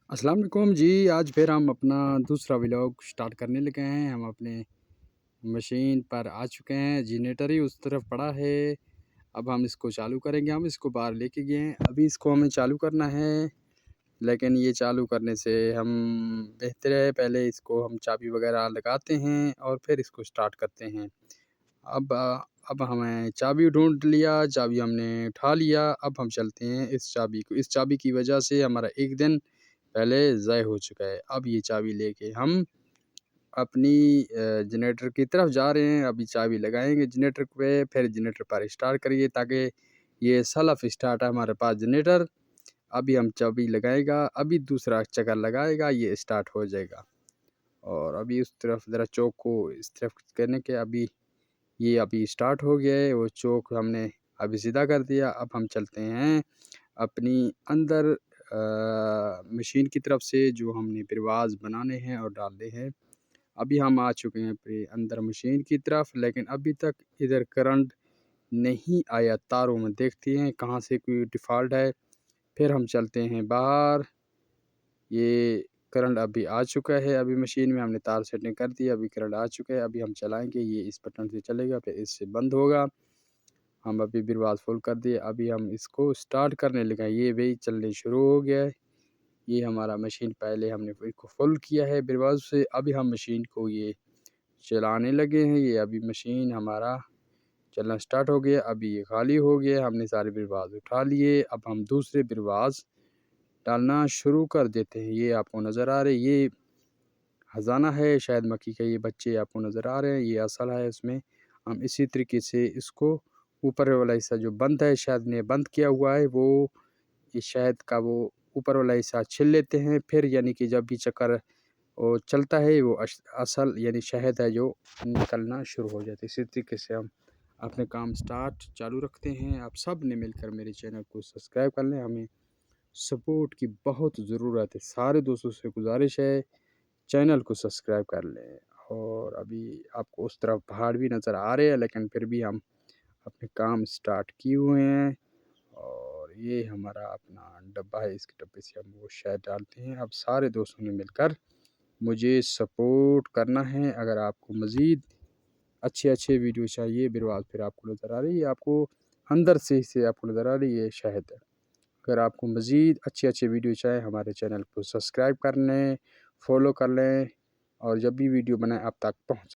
अस्सलाम वालेकुम जी। आज फिर हम अपना दूसरा व्लॉग स्टार्ट करने लगे हैं। हम अपने मशीन पर आ चुके हैं। जनरेटर ही उस तरफ पड़ा है। अब हम इसको चालू करेंगे। हम इसको बाहर लेके गए हैं। अभी इसको हमें चालू करना है, लेकिन ये चालू करने से हम बेहतर है पहले इसको हम चाबी वगैरह लगाते हैं और फिर इसको स्टार्ट करते हैं। अब हमें चाबी ढूँढ लिया, चाबी हमने उठा लिया। अब हम चलते हैं इस चाबी की वजह से हमारा एक दिन पहले ज़ाय हो चुका है। अब ये चाबी लेके हम अपनी जनरेटर की तरफ जा रहे हैं। अभी चाबी लगाएँगे जनरेटर पे, फिर जनरेटर पर स्टार्ट करेंगे ताकि ये सेल्फ स्टार्ट है हमारे पास जनरेटर। अभी हम चाबी लगाएगा, अभी दूसरा चक्कर लगाएगा, ये स्टार्ट हो जाएगा। और अभी उस तरफ ज़रा चौक को इस तरफ करने के अभी स्टार्ट हो गया है। वो चौक हमने अभी सीधा कर दिया। अब हम चलते हैं अपनी अंदर मशीन की तरफ से जो हमने परवाज़ बनाने हैं और डालने हैं। अभी हम आ चुके हैं अपने अंदर मशीन की तरफ, लेकिन अभी तक इधर करंट नहीं आया। तारों में देखते हैं कहाँ से कोई डिफ़ॉल्ट है। फिर हम चलते हैं बाहर। ये करंट अभी आ चुका है। अभी मशीन में हमने तार सेटिंग कर दी, अभी करंट आ चुका है। अभी हम चलाएँगे, ये इस बटन से चलेगा, फिर इससे बंद होगा। हम अभी बिरवाज़ फुल कर दिए। अभी हम इसको स्टार्ट करने लगे हैं। ये भी चलने शुरू हो गया है। ये हमारा मशीन पहले हमने इसको फुल किया है बिरवाज़ से। अभी हम मशीन को ये चलाने लगे हैं। ये अभी मशीन हमारा चलना स्टार्ट हो गया। अभी ये खाली हो गया। हमने सारे बिरवाज़ उठा लिए। अब हम दूसरे बिरवाज़ डालना शुरू कर देते हैं। ये आपको नज़र आ रहे, ये खजाना है शायद मक्खी के, ये बच्चे आपको नज़र आ रहे हैं। ये असल है इसमें। हम इसी तरीके से इसको ऊपर वाला हिस्सा जो बंद है, शायद ने बंद किया हुआ है, वो ये शहद का वो ऊपर वाला हिस्सा छील लेते हैं। फिर यानी कि जब भी चक्कर वो चलता है, वो असल यानी शहद है जो निकलना शुरू हो जाता है। इसी तरीके से हम अपने काम स्टार्ट चालू रखते हैं। आप सब ने मिलकर मेरे चैनल को सब्सक्राइब कर लें। हमें सपोर्ट की बहुत ज़रूरत है। सारे दोस्तों से गुजारिश है चैनल को सब्सक्राइब कर लें। और अभी आपको उस तरफ पहाड़ भी नज़र आ रहे हैं, लेकिन फिर भी हम अपने काम स्टार्ट किए हुए हैं। और ये हमारा अपना डब्बा है, इसके डब्बे से हम वो शहद डालते हैं। अब सारे दोस्तों ने मिलकर मुझे सपोर्ट करना है। अगर आपको मज़ीद अच्छे वीडियो चाहिए, बिरवाल फिर आपको नज़र आ रही है, आपको अंदर से आपको नज़र आ रही है शहद। अगर आपको मज़ीद अच्छे वीडियो चाहिए, हमारे चैनल को सब्सक्राइब कर लें, फॉलो कर लें, और जब भी वीडियो बनाए आप तक पहुँच